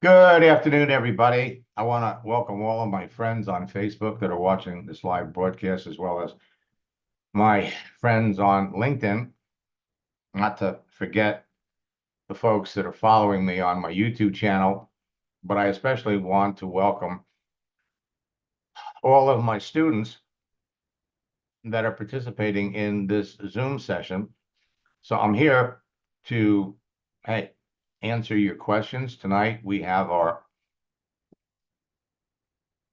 Good afternoon, everybody. I want to welcome all of my friends on Facebook that are watching this live broadcast, as well as my friends on LinkedIn. Not to forget the folks that are following me on my YouTube channel, but I especially want to welcome all of my students that are participating in this Zoom session. So I'm here to, hey, answer your questions. Tonight we have our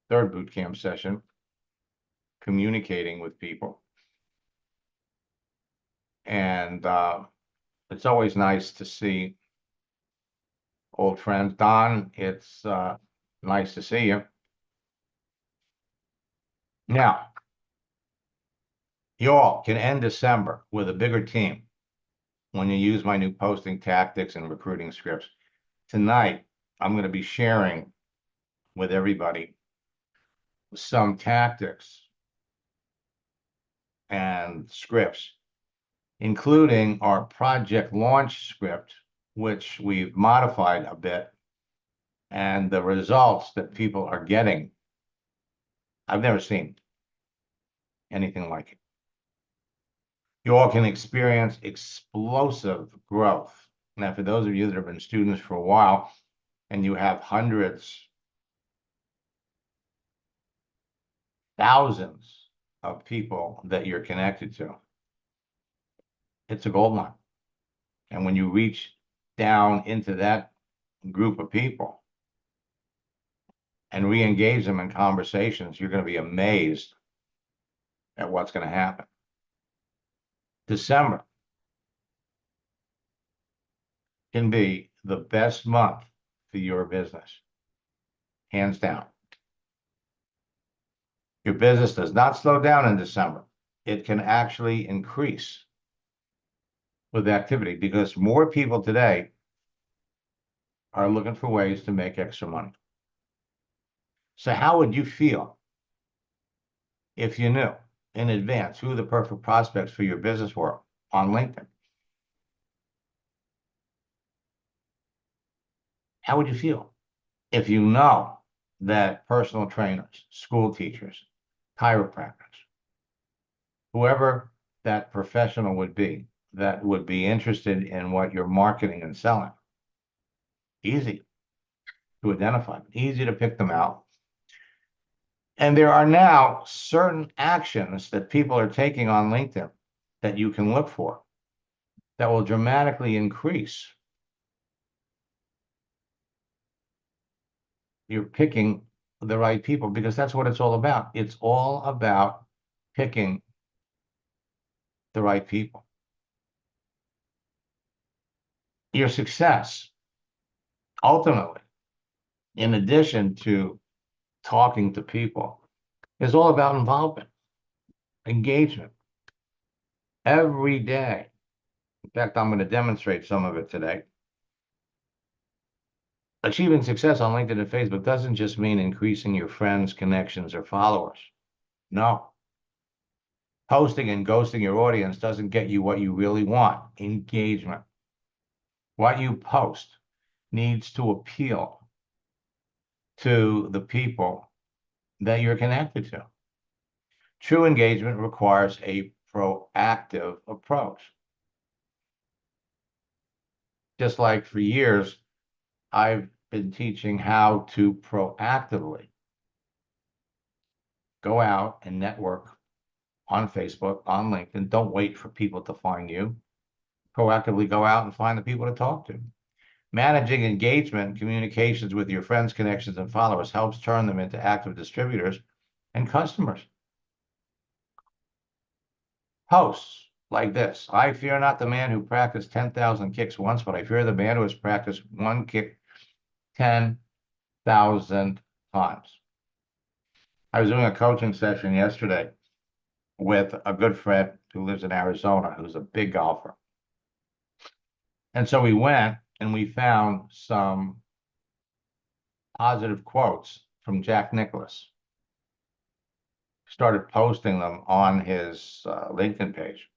third boot camp session, communicating with people. And it's always nice to see old friends. Don, it's nice to see you. Now, you all can end December with a bigger team when you use my new posting tactics and recruiting scripts. Tonight, I'm going to be sharing with everybody some tactics and scripts, including our project launch script, which we've modified a bit, and the results that people are getting. I've never seen anything like it. You all can experience explosive growth. Now, for those of you that have been students for a while and you have hundreds, thousands of people that you're connected to, it's a gold mine. And when you reach down into that group of people and re-engage them in conversations, you're going to be amazed at what's going to happen. December can be the best month for your business, hands down. Your business does not slow down in December. It can actually increase with activity because more people today are looking for ways to make extra money. So how would you feel if you knew in advance who the perfect prospects for your business were on LinkedIn? How would you feel if you know that personal trainers, school teachers, chiropractors, whoever that professional would be that would be interested in what you're marketing and selling? Easy to identify, easy to pick them out. And there are now certain actions that people are taking on LinkedIn that you can look for that will dramatically increase your picking the right people, because that's what it's all about. It's all about picking the right people. Your success, ultimately, in addition to talking to people, is all about involvement, engagement, every day. In fact, I'm going to demonstrate some of it today. Achieving success on LinkedIn and Facebook doesn't just mean increasing your friends, connections, or followers. No. Posting and ghosting your audience doesn't get you what you really want, engagement. What you post needs to appeal to the people that you're connected to. True engagement requires a proactive approach. Just like for years, I've been teaching how to proactively go out and network on Facebook, on LinkedIn. Don't wait for people to find you. Proactively go out and find the people to talk to. Managing engagement and communications with your friends, connections, and followers helps turn them into active distributors and customers. Posts like this: I fear not the man who practiced 10,000 kicks once, but I fear the man who has practiced one kick 10,000 times. I was doing a coaching session yesterday with a good friend who lives in Arizona, who's a big golfer. And so we went and we found some positive quotes from Jack Nicklaus. Started posting them on his LinkedIn page.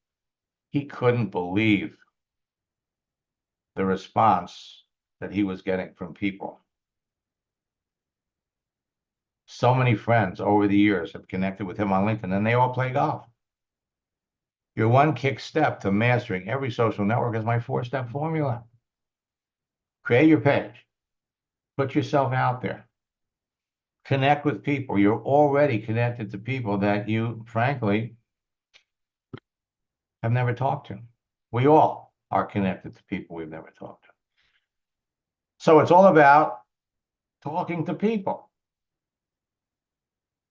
He couldn't believe the response that he was getting from people. So many friends over the years have connected with him on LinkedIn, and they all play golf. Your one kick step to mastering every social network is my 4-step formula. Create your page. Put yourself out there. Connect with people. You're already connected to people that you, frankly, have never talked to. We all are connected to people we've never talked to. So it's all about talking to people.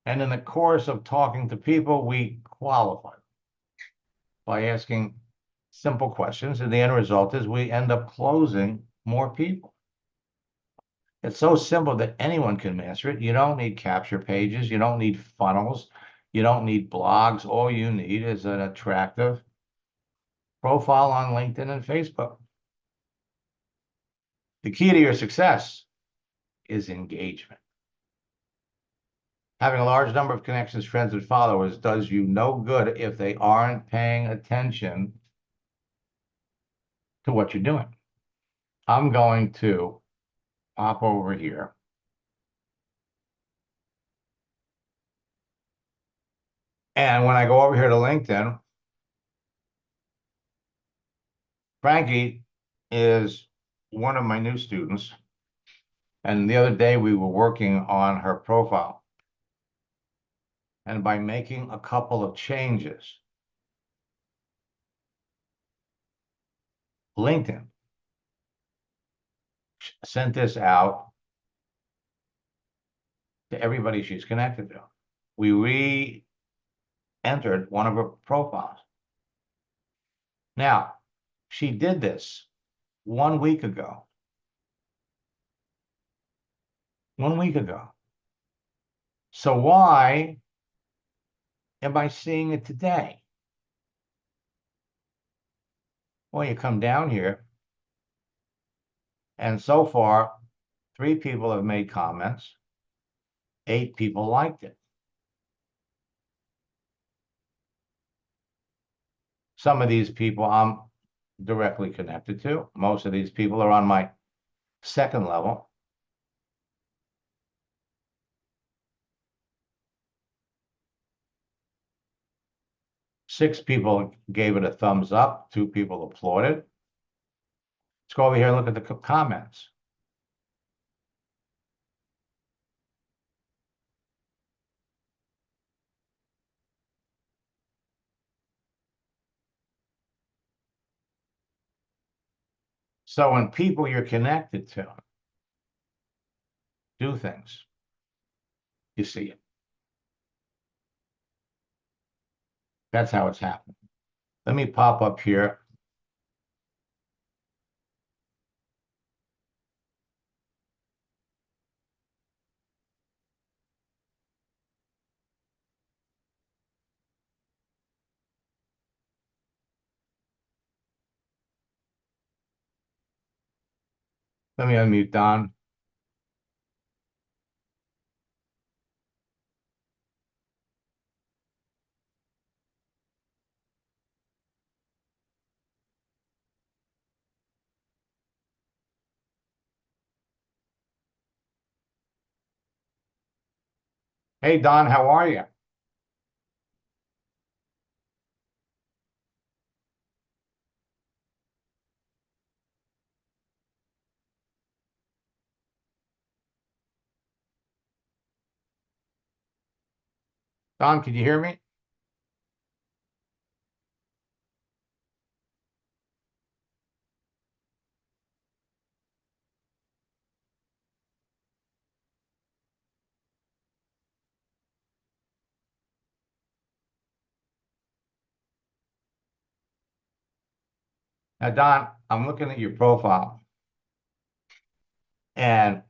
And in the course of talking to people, we qualify by asking simple questions. And the end result is we end up closing more people. It's so simple that anyone can master it. You don't need capture pages. You don't need funnels. You don't need blogs. All you need is an attractive profile on LinkedIn and Facebook. The key to your success is engagement. Having a large number of connections, friends, and followers does you no good if they aren't paying attention to what you're doing. I'm going to pop over here. And when I go over here to LinkedIn, Frankie is one of my new students. And the other day we were working on her profile. And by making a couple of changes, LinkedIn sent this out to everybody she's connected to. We re-entered one of her profiles. Now, she did this 1 week ago. 1 week ago. So why am I seeing it today? Well, you come down here, and so far, 3 people have made comments. 8 people liked it. Some of these people I'm directly connected to. Most of these people are on my second level. Six people gave it a thumbs up. 2 people applauded. Let's go over here and look at the comments. So when people you're connected to do things, you see it. That's how it's happening. Let me pop up here. Let me unmute Don. Hey, Don, how are you? Don, can you hear me? Now, Don, I'm looking at your profile, and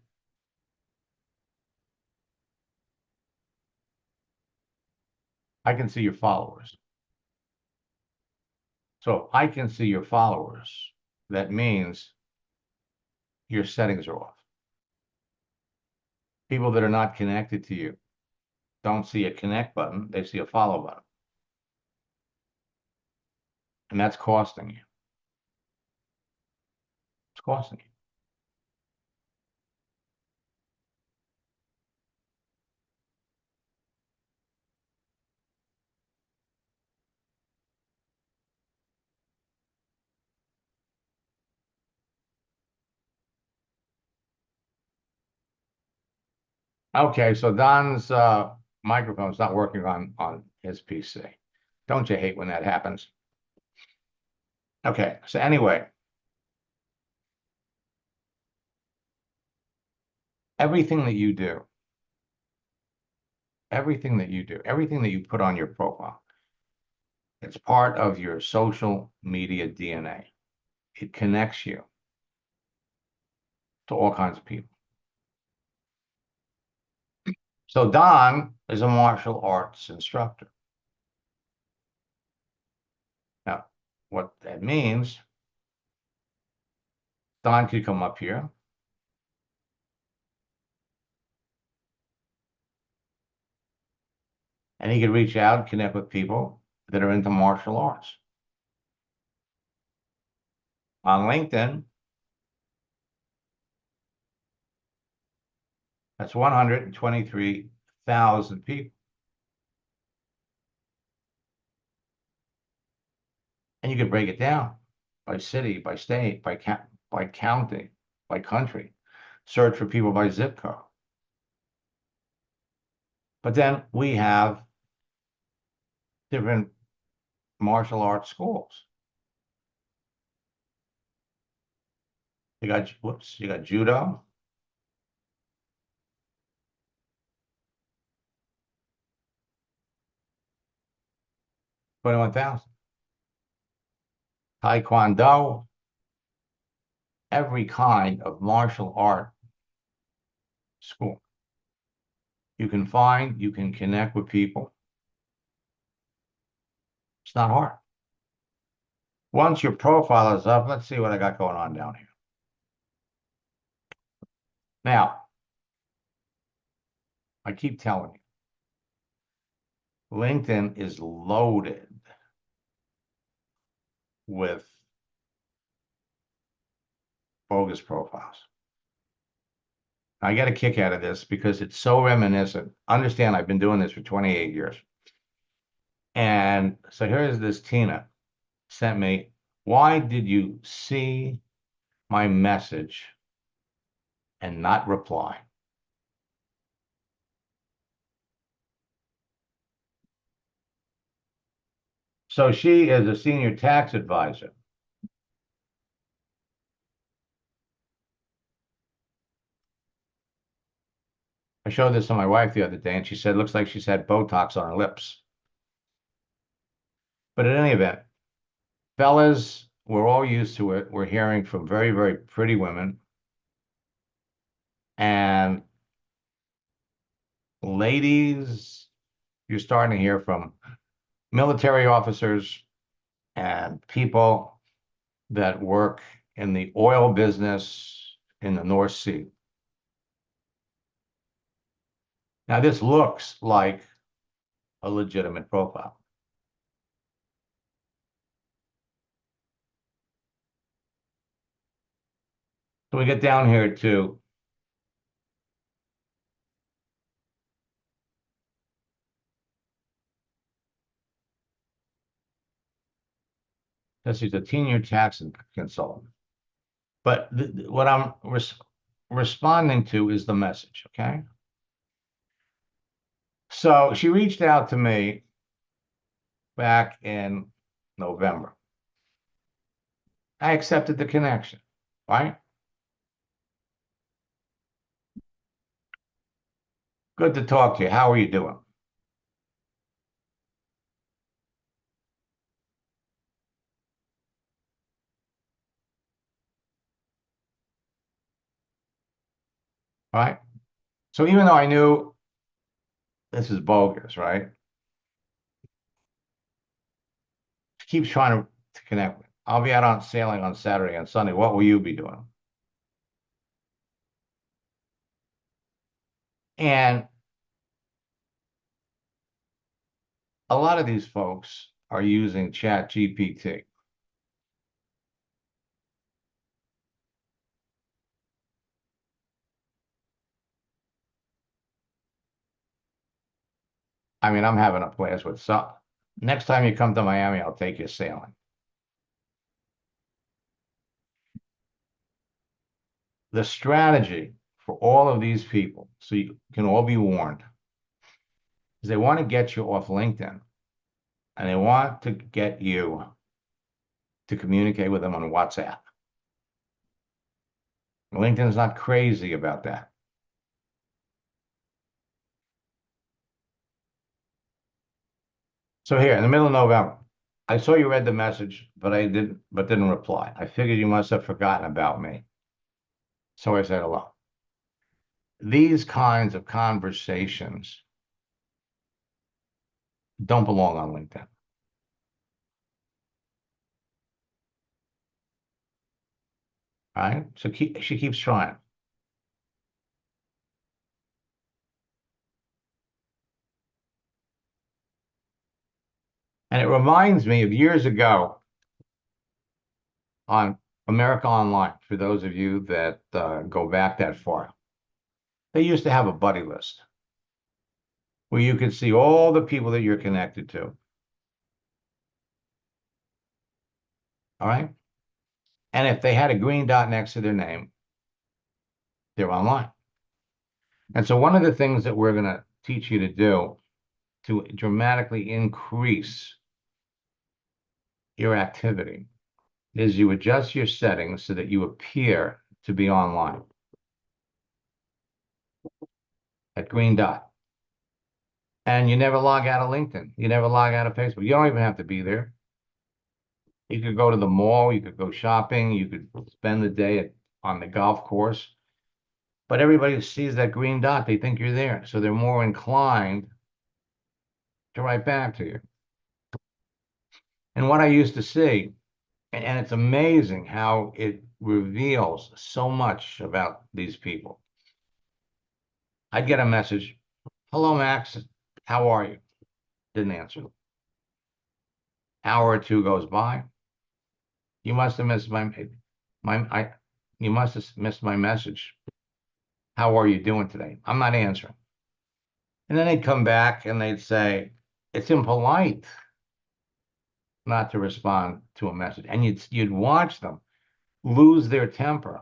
I can see your followers. So if I can see your followers, that means your settings are off. People that are not connected to you don't see a connect button, they see a follow button. And that's costing you. It's costing you. Okay, so Don's microphone's not working on his PC. Don't you hate when that happens? Okay, so anyway, everything that you do, everything that you put on your profile, it's part of your social media DNA. It connects you to all kinds of people. So Don is a martial arts instructor. Now, what that means, Don could come up here and he could reach out and connect with people that are into martial arts. On LinkedIn, that's 123,000 people. And you could break it down by city, by state, by county, by country. Search for people by zip code. But then we have different martial arts schools. You got, you got judo, 21,000. Taekwondo, every kind of martial art school. You can find, you can connect with people. It's not hard. Once your profile is up, let's see what I got going on down here. Now, I keep telling you, LinkedIn is loaded with bogus profiles. I get a kick out of this because it's so reminiscent. Understand, I've been doing this for 28 years. And so here's this Tina sent me, why did you see my message and not reply? So she is a senior tax advisor. I showed this to my wife the other day, and she said, looks like she's had Botox on her lips. But in any event, fellas, we're all used to it. We're hearing from very, very pretty women. And ladies, you're starting to hear from military officers and people that work in the oil business in the North Sea. Now, this looks like a legitimate profile. So we get down here to this is a senior tax consultant. But what I'm responding to is the message, okay? So she reached out to me back in November. I accepted the connection, right? Good to talk to you. How are you doing? Right? So even though I knew this is bogus, right? She keeps trying to connect with me. I'll be out on sailing on Saturday and Sunday. What will you be doing? And a lot of these folks are using Chat GPT. I mean, I'm having a blast with some. Next time you come to Miami, I'll take you sailing. The strategy for all of these people, so you can all be warned, is they want to get you off LinkedIn, and they want to get you to communicate with them on WhatsApp. LinkedIn's not crazy about that. So here, in the middle of November, I saw you read the message, but didn't reply. I figured you must have forgotten about me. So I said hello. These kinds of conversations don't belong on LinkedIn. All right? So she keeps trying. And it reminds me of years ago on America Online, for those of you that go back that far. They used to have a buddy list where you could see all the people that you're connected to. All right? And if they had a green dot next to their name, they're online. And so one of the things that we're going to teach you to do to dramatically increase your activity is you adjust your settings so that you appear to be online. That green dot. And you never log out of LinkedIn. You never log out of Facebook. You don't even have to be there. You could go to the mall. You could go shopping. You could spend the day on the golf course. But everybody sees that green dot. They think you're there. So they're more inclined to write back to you. And what I used to see, and it's amazing how it reveals so much about these people. I'd get a message, hello, Max, how are you? Didn't answer. Hour or two goes by. You must have missed you must have missed my message. How are you doing today? I'm not answering. And then they'd come back and they'd say, it's impolite not to respond to a message. And you'd watch them lose their temper.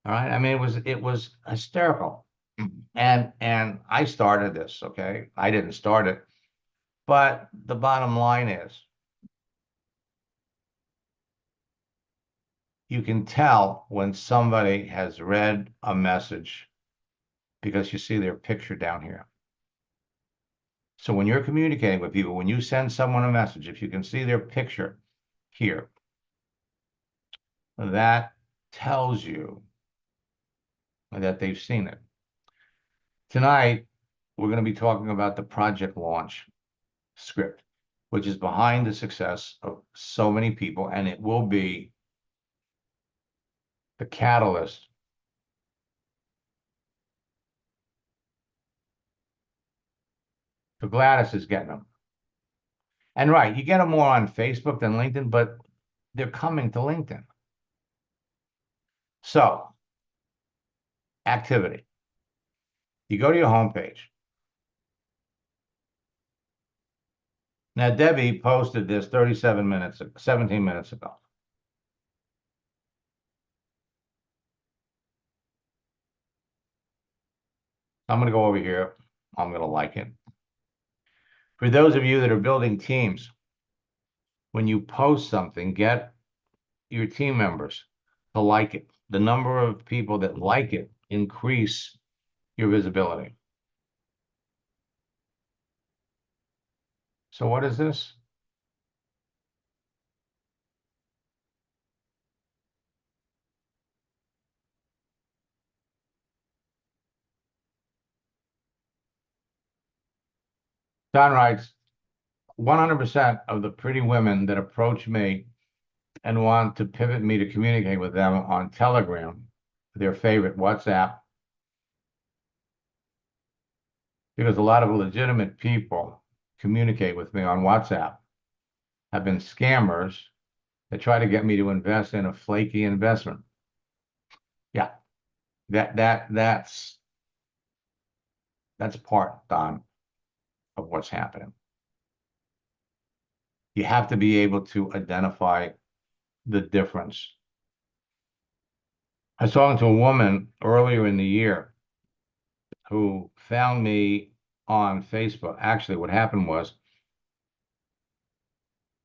All right. I mean, it was hysterical. And I started this, okay? I didn't start it. But the bottom line is you can tell when somebody has read a message because you see their picture down here. So when you're communicating with people, when you send someone a message, if you can see their picture here, that tells you that they've seen it. Tonight, we're going to be talking about the project launch script, which is behind the success of so many people, and it will be the catalyst for Gladys is getting them. And right, you get them more on Facebook than LinkedIn, but they're coming to LinkedIn. So, activity. You go to your homepage. Now, Debbie posted this 17 minutes ago. I'm going to go over here. I'm going to like it. For those of you that are building teams, when you post something, get your team members to like it. The number of people that like it increase your visibility. So what is this? Don writes, 100% of the pretty women that approach me and want to pivot me to communicate with them on Telegram, their favorite WhatsApp, because a lot of legitimate people communicate with me on WhatsApp, have been scammers that try to get me to invest in a flaky investment. Yeah, that's part, Don, of what's happening. You have to be able to identify the difference I was talking to a woman earlier in the year who found me on Facebook. Actually, what happened was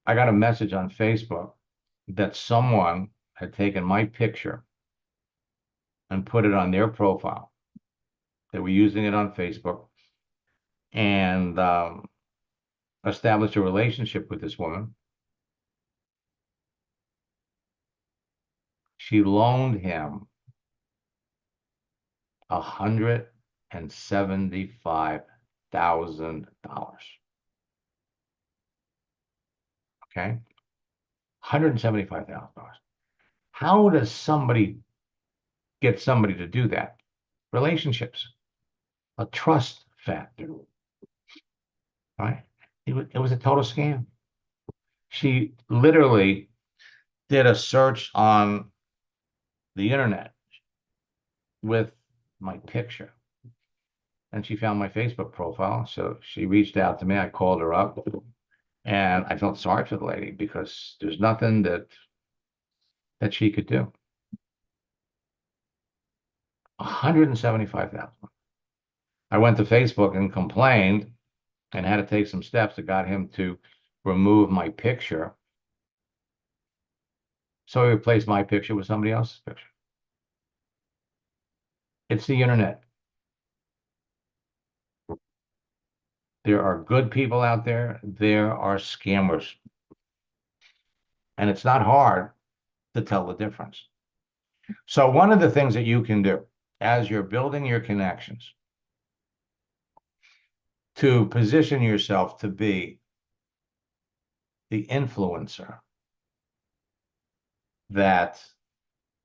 I got a message on Facebook that someone had taken my picture and put it on their profile. They were using it on Facebook and established a relationship with this woman. She loaned him $175,000. Okay, $175,000. How does somebody get somebody to do that? Relationships, a trust factor, right? It was a total scam. She literally did a search on the internet with my picture and she found my Facebook profile. So she reached out to me. I called her up and I felt sorry for the lady because there's nothing that she could do. 175,000. I went to Facebook and complained and had to take some steps that got him to remove my picture. So he replaced my picture with somebody else's picture. It's the internet. There are good people out there. There are scammers. And it's not hard to tell the difference. So one of the things that you can do as you're building your connections to position yourself to be the influencer that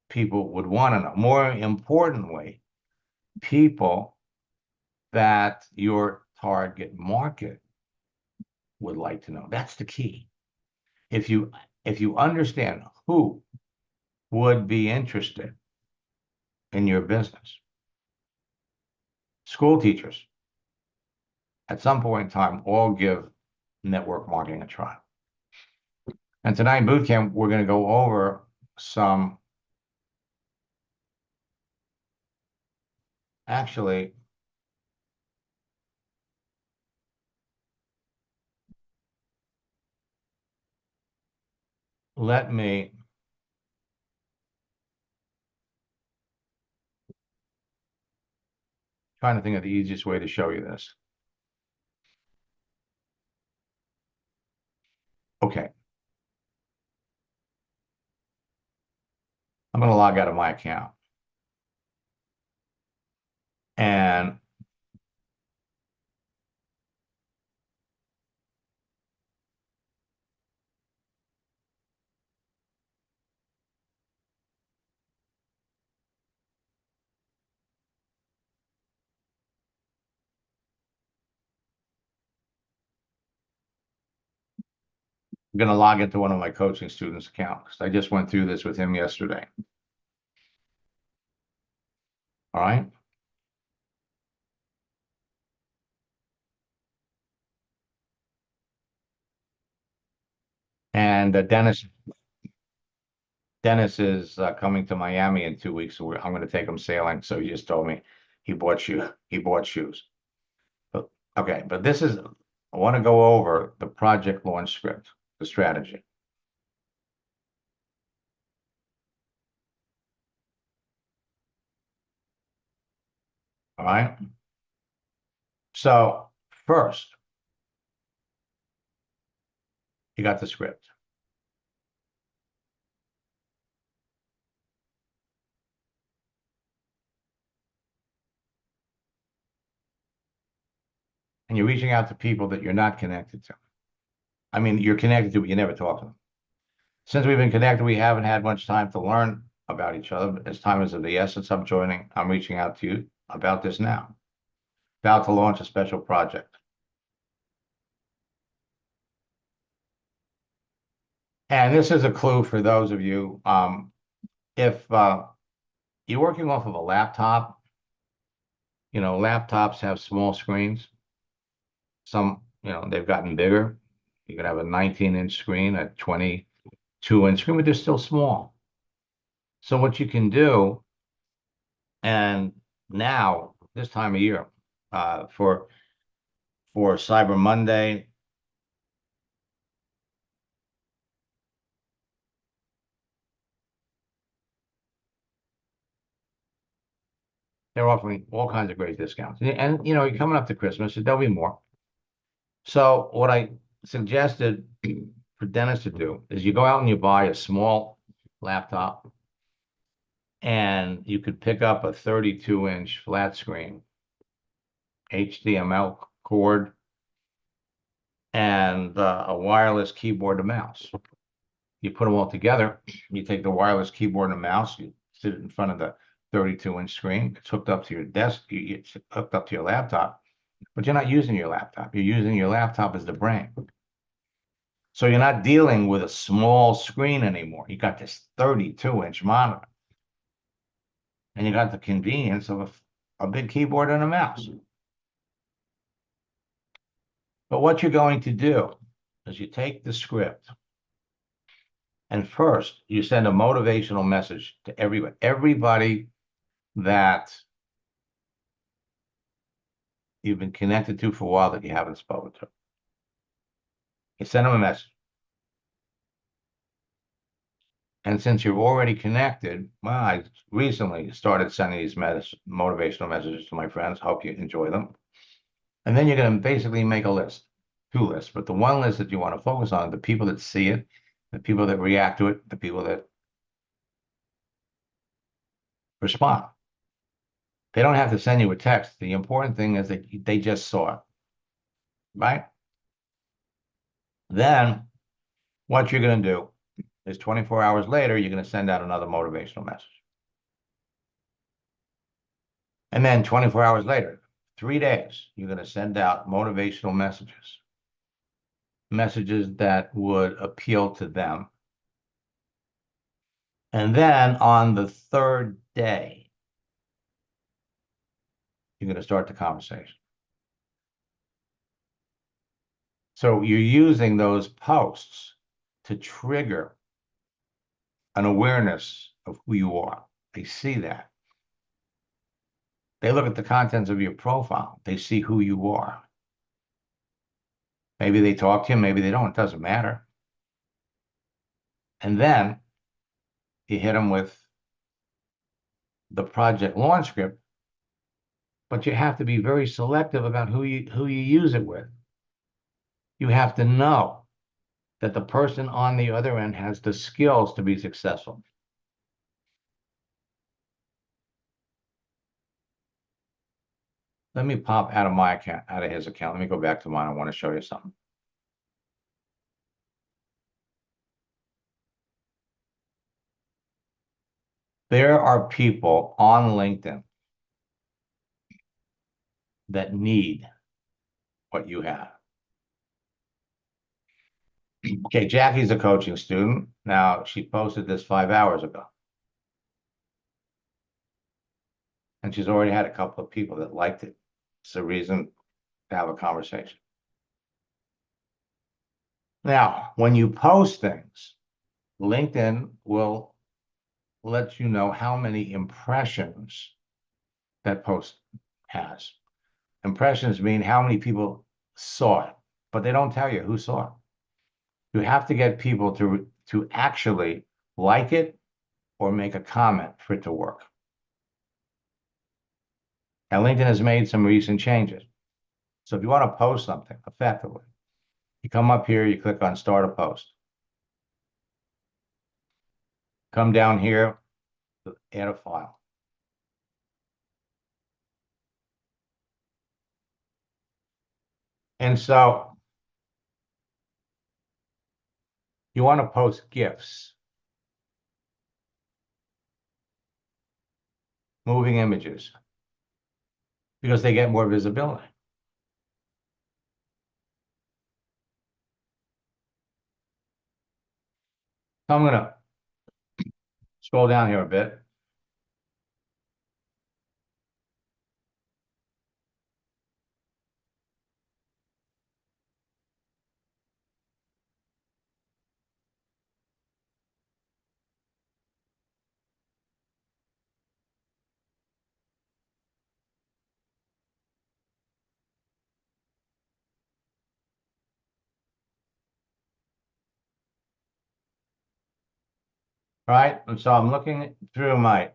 people would want to know. More importantly, people that your target market would like to know. That's the key. If you understand who would be interested in your business, school teachers at some point in time all give network marketing a try. And tonight in boot camp, we're going to go over some, actually, let me trying to think of the easiest way to show you this. Okay. I'm going to log out of my account. And I'm going to log into one of my coaching students' accounts. I just went through this with him yesterday. All right. And Dennis is coming to Miami in 2 weeks. So I'm going to take him sailing. So he just told me he bought shoes. But, okay, but I want to go over the project launch script, the strategy. All right. So first, you got the script. And you're reaching out to people that you're not connected to. I mean, you're connected to, but you never talk to them. Since we've been connected, we haven't had much time to learn about each other. But as time is of the essence, I'm reaching out to you about this now. About to launch a special project. And this is a clue for those of you. If you're working off of a laptop, laptops have small screens. Some, they've gotten bigger. You could have a 19-inch screen, a 22-inch screen, but they're still small. So what you can do And now, this time of year, for Cyber Monday, they're offering all kinds of great discounts. And you know, you're coming up to Christmas, so there'll be more. So what I suggested for Dennis to do is you go out and you buy a small laptop, and you could pick up a 32-inch flat screen, HDMI cord, and a wireless keyboard and mouse. You put them all together. You take the wireless keyboard and mouse, you sit it in front of the 32-inch screen. It's hooked up to your desk. It's hooked up to your laptop, but you're not using your laptop. You're using your laptop as the brain. So you're not dealing with a small screen anymore. You got this 32-inch monitor, and you got the convenience of a big keyboard and a mouse. But what you're going to do is you take the script, and first you send a motivational message to everybody that you've been connected to for a while that you haven't spoken to. You send them a message. And since you're already connected, well, I recently started sending these motivational messages to my friends. Hope you enjoy them. And then you're going to basically make a list, 2 lists. But the one list that you want to focus on, the people that see it, the people that react to it, the people that respond. They don't have to send you a text. The important thing is that they just saw it, right? Then what you're going to do is 24 hours later, you're going to send out another motivational message. And then 24 hours later, 3 days, you're going to send out motivational messages, messages that would appeal to them. And then on the third day, you're going to start the conversation. So you're using those posts to trigger an awareness of who you are. They see that. They look at the contents of your profile. They see who you are. Maybe they talk to you, maybe they don't. It doesn't matter. And then you hit them with the project launch script, but you have to be very selective about who you use it with. You have to know that the person on the other end has the skills to be successful. Let me pop out of my account, out of his account. Let me go back to mine. I want to show you something. There are people on LinkedIn that need what you have. Okay, Jackie's a coaching student. Now, she posted this 5 hours ago. And she's already had a couple of people that liked it. It's a reason to have a conversation. Now, when you post things, LinkedIn will let you know how many impressions that post has. Impressions mean how many people saw it, but they don't tell you who saw it. You have to get people to actually like it or make a comment for it to work. Now, LinkedIn has made some recent changes. So if you want to post something effectively, you come up here, you click on Start a Post. Come down here, add a file. And so you want to post GIFs, moving images, because they get more visibility. So I'm going to scroll down here a bit. right? And so I'm looking through my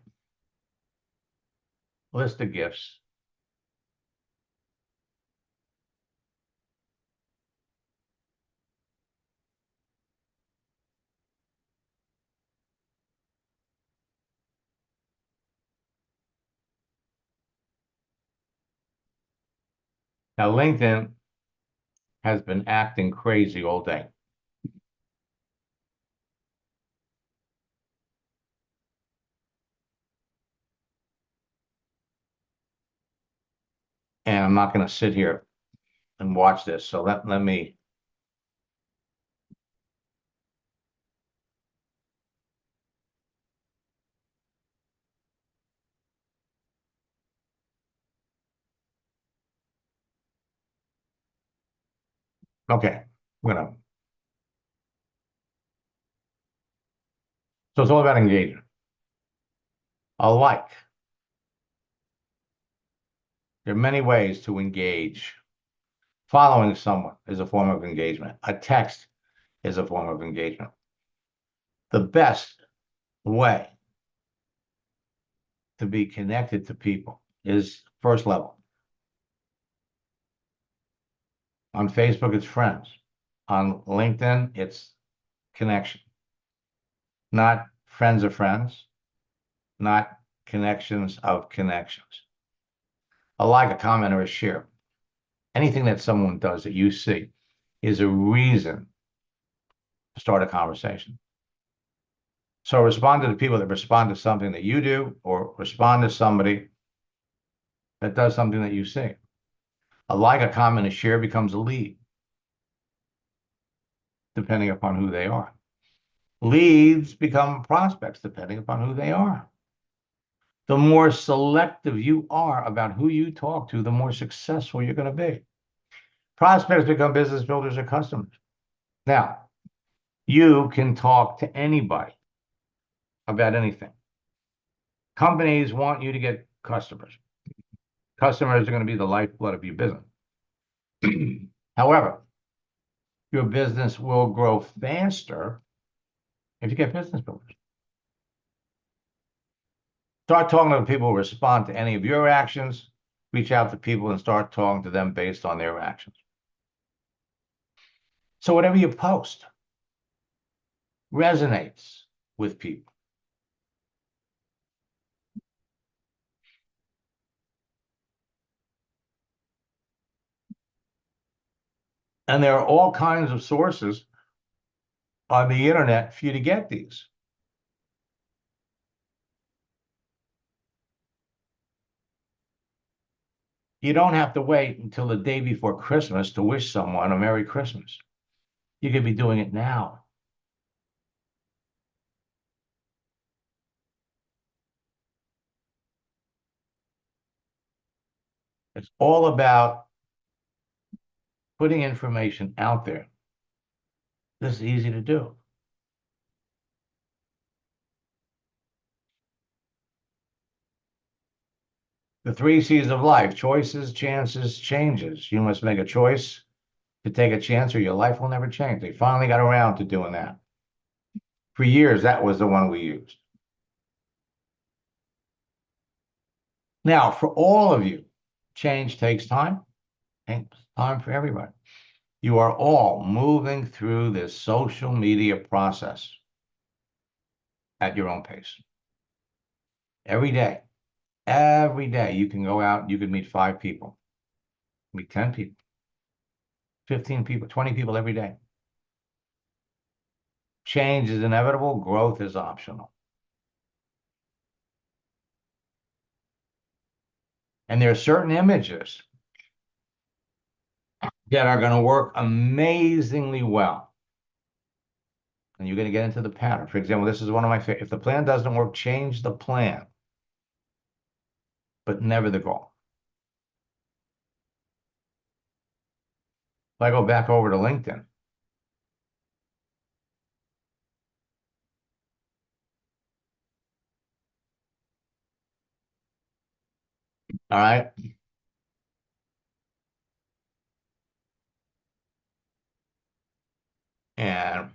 list of gifts. Now, LinkedIn has been acting crazy all day. And I'm not going to sit here and watch this. So let me. Okay. I'm gonna. So it's all about engagement. A like. There are many ways to engage. Following someone is a form of engagement. A text is a form of engagement. The best way to be connected to people is first level. On Facebook, it's friends. On LinkedIn, it's connection, not friends of friends, not connections of connections. A like, a comment, or a share. Anything that someone does that you see is a reason to start a conversation. So respond to the people that respond to something that you do, or respond to somebody that does something that you see. A like, a comment, a share becomes a lead, depending upon who they are. Leads become prospects, depending upon who they are. The more selective you are about who you talk to, the more successful you're going to be. Prospects become business builders or customers. Now, you can talk to anybody about anything. Companies want you to get customers. Customers are going to be the lifeblood of your business. However, your business will grow faster if you get business builders. Start talking to the people who respond to any of your actions. Reach out to people and start talking to them based on their actions. So whatever you post resonates with people. And there are all kinds of sources on the internet for you to get these. You don't have to wait until the day before Christmas to wish someone a Merry Christmas. You could be doing it now. It's all about putting information out there. This is easy to do. The three C's of life: choices, chances, changes. You must make a choice to take a chance or your life will never change. They finally got around to doing that. For years, that was the one we used. Now, for all of you, change takes time. Takes time for everybody. You are all moving through this social media process at your own pace. Every day, you can go out, you can meet 5 people, meet 10 people, 15 people, 20 people every day. Change is inevitable, growth is optional. And there are certain images that are going to work amazingly well. And you're going to get into the pattern. For example, this is one of my favorite. If the plan doesn't work, change the plan, but never the goal. If I go back over to LinkedIn, all right, and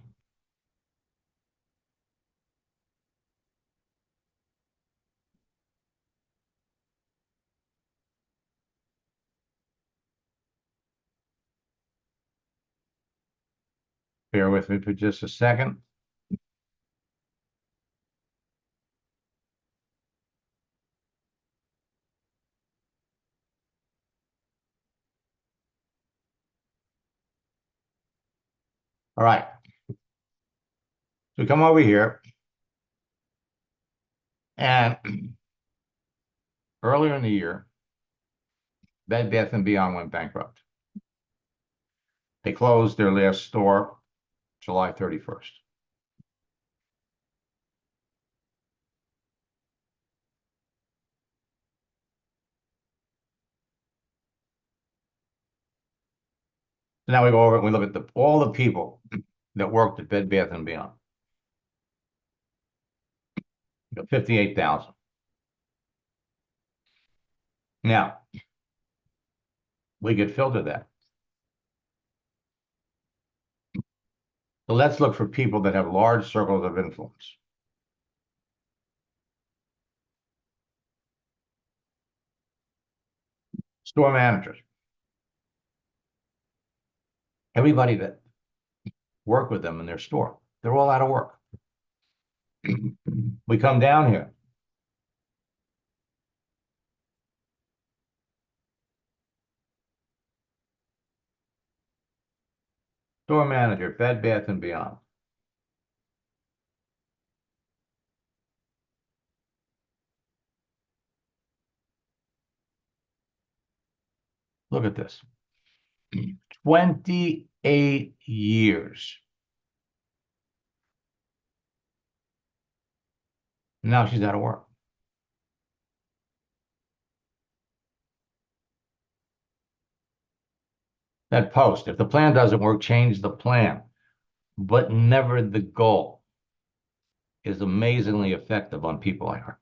Bear with me for just a second. All right. So we come over here, and earlier in the year, Bed Bath & Beyond went bankrupt. They closed their last store July 31st. So now we go over and we look at all the people that worked at Bed Bath & Beyond. 58,000. Now, we could filter that. So let's look for people that have large circles of influence. Store managers. Everybody that worked with them in their store, they're all out of work. We come down here. Store manager, Bed Bath & Beyond. Look at this. 28 years. Now she's out of work. That post, if the plan doesn't work, change the plan, but never the goal, is amazingly effective on people like her.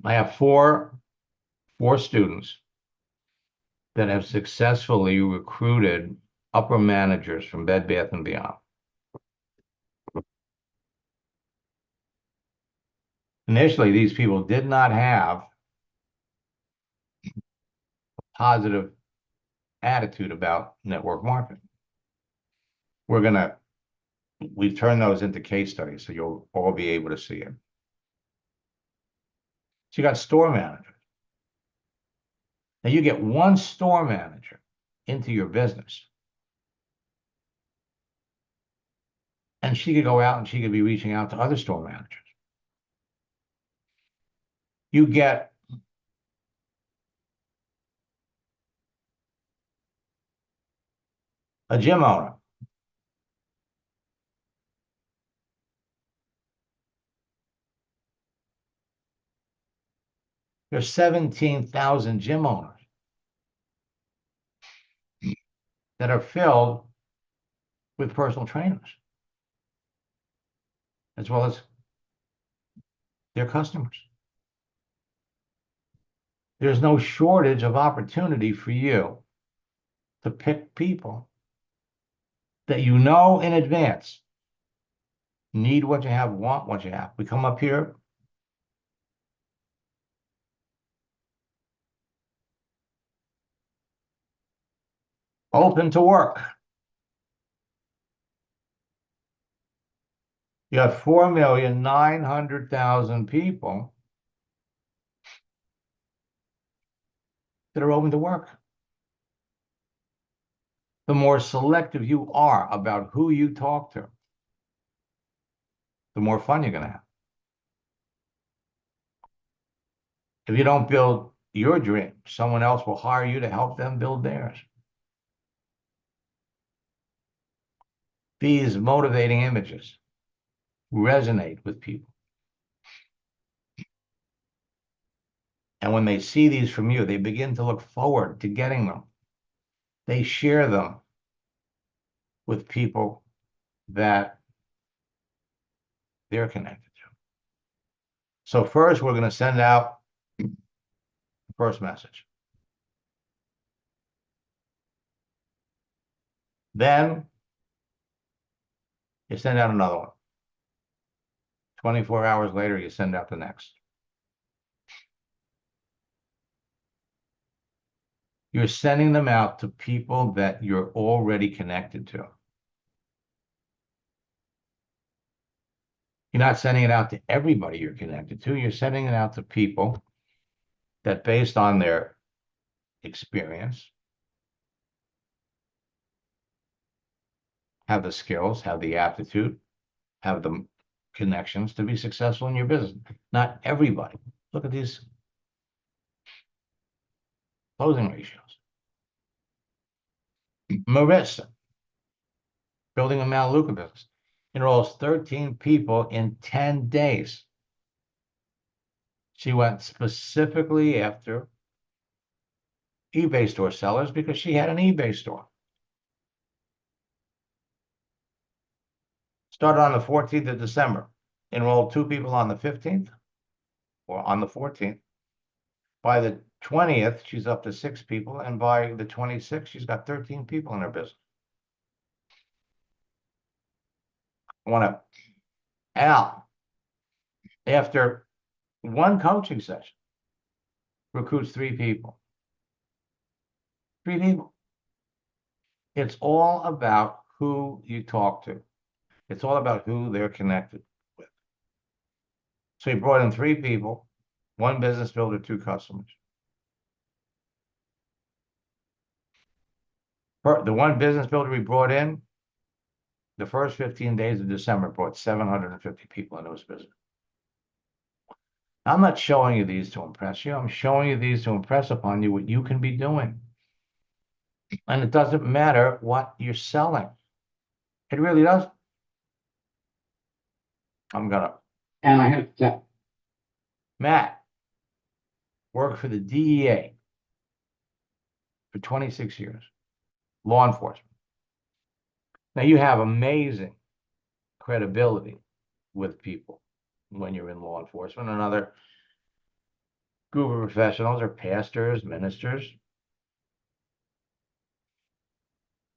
I have four students that have successfully recruited upper managers from Bed Bath & Beyond. Initially, these people did not have a positive attitude about network marketing. We've turned those into case studies, so you'll all be able to see it. So you got store managers. Now you get one store manager into your business, and she could go out and she could be reaching out to other store managers. You get a gym owner. There's 17,000 gym owners that are filled with personal trainers, as well as their customers. There's no shortage of opportunity for you to pick people that you know in advance need what you have, want what you have. We come up here. Open to work. You have 4,900,000 people that are open to work. The more selective you are about who you talk to, the more fun you're going to have. If you don't build your dream, someone else will hire you to help them build theirs. These motivating images resonate with people. And when they see these from you, they begin to look forward to getting them. They share them with people that they're connected to. So first, we're going to send out the first message. Then you send out another one. 24 hours later, you send out the next. You're sending them out to people that you're already connected to. You're not sending it out to everybody you're connected to. You're sending it out to people that, based on their experience, have the skills, have the aptitude, have the connections to be successful in your business. Not everybody. Look at these closing ratios. Marissa, building a Melaleuca business, enrolls 13 people in 10 days. She went specifically after eBay store sellers because she had an eBay store. Started on the 14th of December, enrolled 2 people on the 15th or on the 14th. By the 20th, she's up to 6 people, and by the 26th, she's got 13 people in her business. I want to, Al, after one coaching session, recruits 3 people. 3 people. It's all about who you talk to. It's all about who they're connected with. So he brought in 3 people, 1 business builder, 2 customers. The 1 business builder we brought in, the first 15 days of December, brought 750 people into his business. I'm not showing you these to impress you. I'm showing you these to impress upon you what you can be doing. And it doesn't matter what you're selling. It really doesn't. And I have to. Matt worked for the DEA for 26 years, law enforcement. Now you have amazing credibility with people when you're in law enforcement and other group of professionals or pastors, ministers.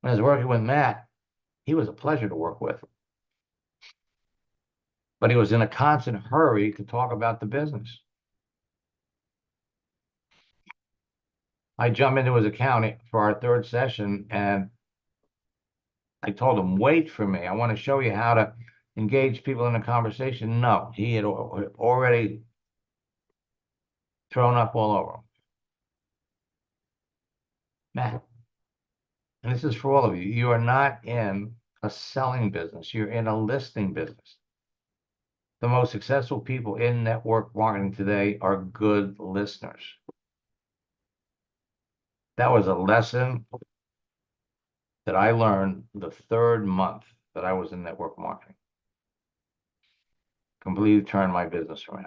When I was working with Matt, he was a pleasure to work with. But he was in a constant hurry to talk about the business. I jumped into his account for our 3rd session, and I told him, wait for me. I want to show you how to engage people in a conversation. No, he had already thrown up all over him. Matt, and this is for all of you, you are not in a selling business. You're in a listing business. The most successful people in network marketing today are good listeners. That was a lesson that I learned the 3rd month that I was in network marketing. Completely turned my business around.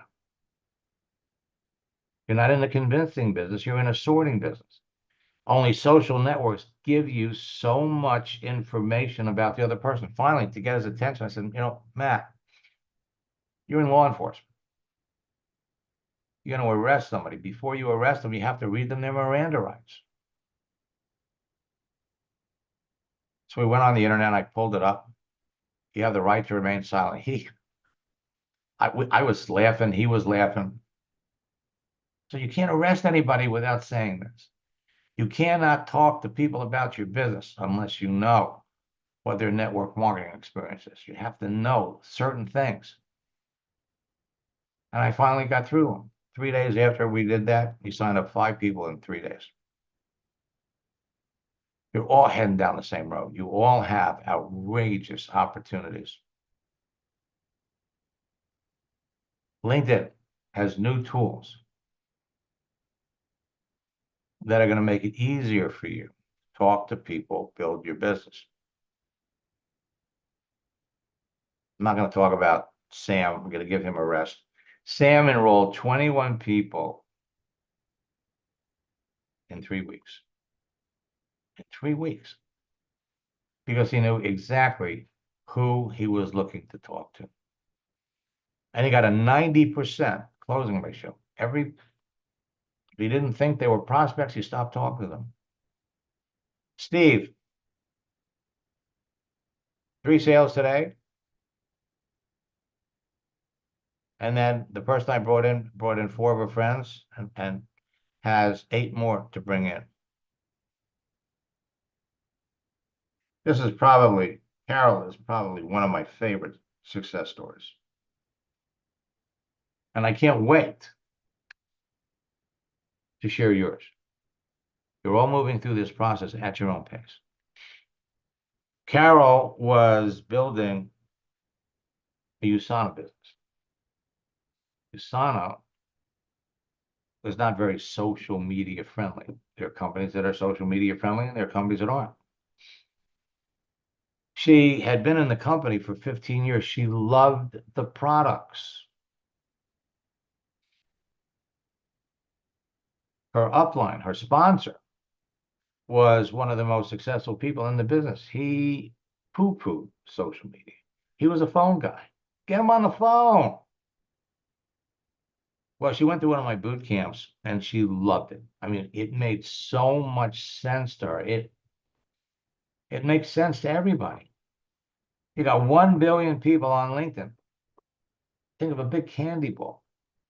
You're not in the convincing business, you're in a sorting business. Only social networks give you so much information about the other person. Finally, to get his attention, I said, Matt, you're in law enforcement. You're going to arrest somebody. Before you arrest them, you have to read them their Miranda rights. So we went on the internet, I pulled it up. You have the right to remain silent. I was laughing, he was laughing. So you can't arrest anybody without saying this. You cannot talk to people about your business unless you know what their network marketing experience is. You have to know certain things. And I finally got through them. 3 days after we did that, he signed up 5 people in 3 days. You're all heading down the same road. You all have outrageous opportunities. LinkedIn has new tools that are going to make it easier for you to talk to people, build your business. I'm not going to talk about Sam. I'm going to give him a rest. Sam enrolled 21 people in 3 weeks. In 3 weeks. Because he knew exactly who he was looking to talk to. And he got a 90% closing ratio. If he didn't think they were prospects, he stopped talking to them. Steve, 3 sales today. And then the person I brought in 4 of her friends and has 8 more to bring in. Carol is probably one of my favorite success stories. And I can't wait to share yours. You're all moving through this process at your own pace. Carol was building a USANA business. USANA is not very social media friendly. There are companies that are social media friendly and there are companies that aren't. She had been in the company for 15 years. She loved the products. Her upline, her sponsor, was one of the most successful people in the business. He poo-pooed social media. He was a phone guy. Get him on the phone. Well, she went to one of my boot camps and she loved it. I mean, it made so much sense to her. It makes sense to everybody. You got 1 billion people on LinkedIn. Think of a big candy ball.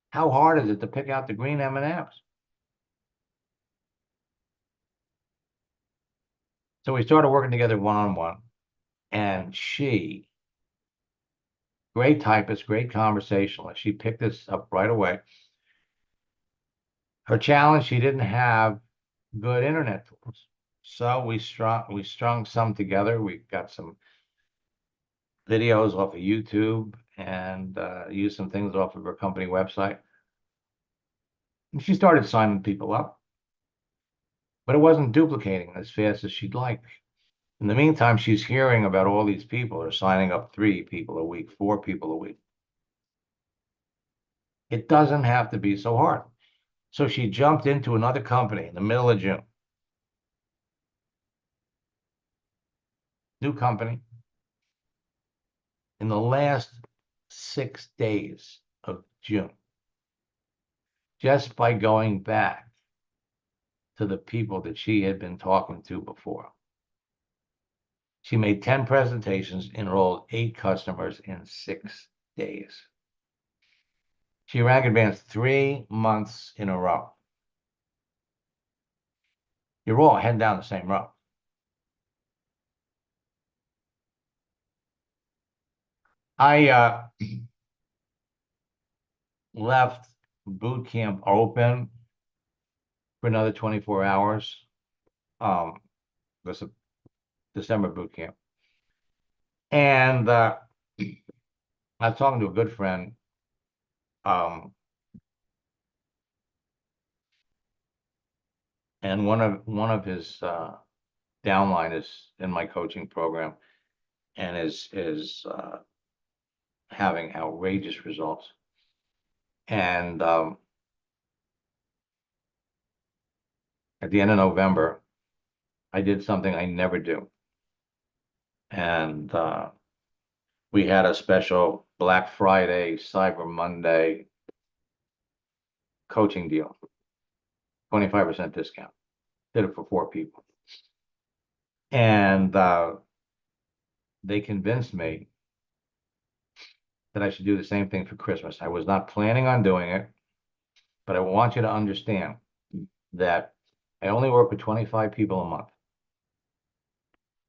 How hard is it to pick out the green M&Ms? So we started working together one-on-one, and she, great typist, great conversationalist, she picked this up right away. Her challenge, she didn't have good internet tools. So we strung some together. We got some videos off of YouTube and used some things off of her company website. And she started signing people up, but it wasn't duplicating as fast as she'd like. In the meantime, she's hearing about all these people are signing up 3 people a week, 4 people a week. It doesn't have to be so hard. So she jumped into another company in the middle of June. New company. In the last 6 days of June, just by going back to the people that she had been talking to before, she made 10 presentations, enrolled 8 customers in 6 days. She rank advanced 3 months in a row. You're all heading down the same road. I left boot camp open for another 24 hours. This is December boot camp. And I was talking to a good friend. And one of his downline is in my coaching program and is having outrageous results. And at the end of November, I did something I never do. And we had a special Black Friday, Cyber Monday coaching deal, 25% discount. Did it for 4 people. And they convinced me that I should do the same thing for Christmas. I was not planning on doing it, but I want you to understand that I only work with 25 people a month.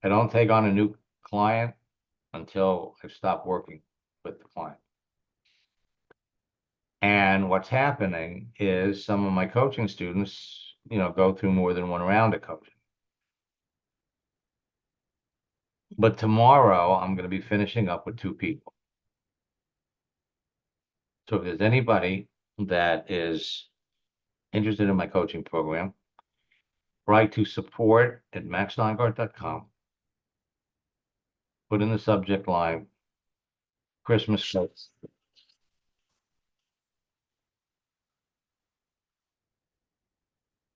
I don't take on a new client until I've stopped working with the client. And what's happening is some of my coaching students, go through more than one round of coaching. But tomorrow I'm going to be finishing up with 2 people. So if there's anybody that is interested in my coaching program, write to support@maxsteingart.com. Put in the subject line, Christmas coach.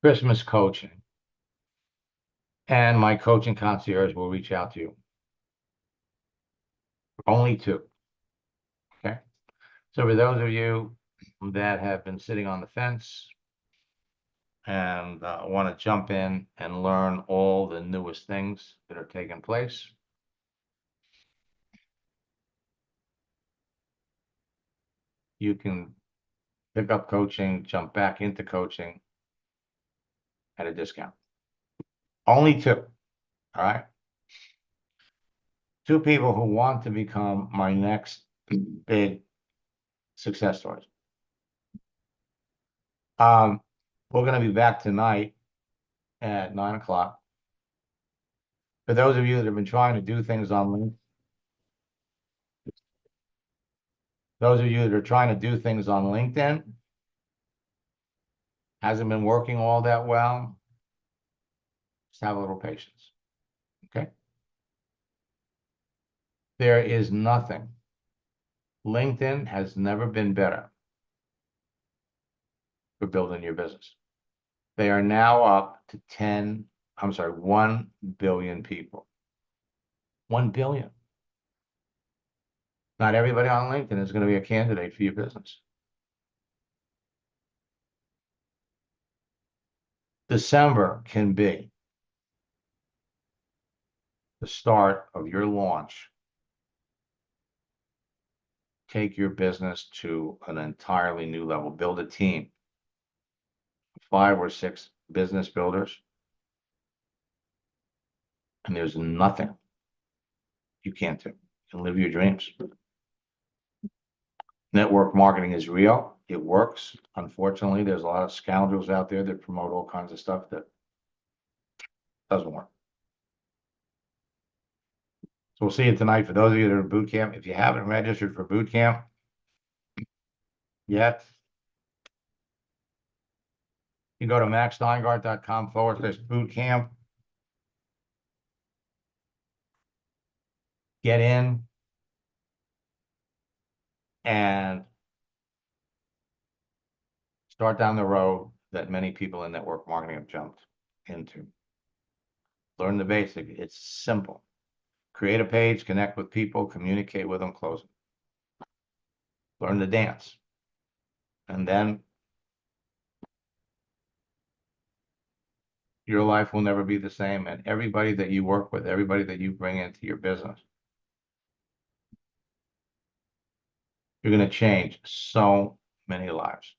Christmas coaching. And my coaching concierge will reach out to you. Only 2. Okay. So for those of you that have been sitting on the fence and want to jump in and learn all the newest things that are taking place, you can pick up coaching, jump back into coaching at a discount. Only 2. All right. 2 people who want to become my next big success stories. We're gonna be back tonight at 9 o'clock. For those of you that have been trying to do things on LinkedIn, hasn't been working all that well, just have a little patience, okay? There is nothing. LinkedIn has never been better for building your business. They are now up to 1 billion people. 1 billion. Not everybody on LinkedIn is going to be a candidate for your business. December can be the start of your launch. Take your business to an entirely new level. Build a team, 5 or 6 business builders, and there's nothing you can't do. You can live your dreams. Network marketing is real. It works. Unfortunately, there's a lot of scoundrels out there that promote all kinds of stuff that doesn't work. So we'll see you tonight. For those of you that are in boot camp, if you haven't registered for boot camp yet, you go to maxsteingart.com/boot camp. Get in and start down the road that many people in network marketing have jumped into. Learn the basic. It's simple. Create a page, connect with people, communicate with them, close them. Learn the dance. And then your life will never be the same. And everybody that you work with, everybody that you bring into your business, you're going to change so many lives.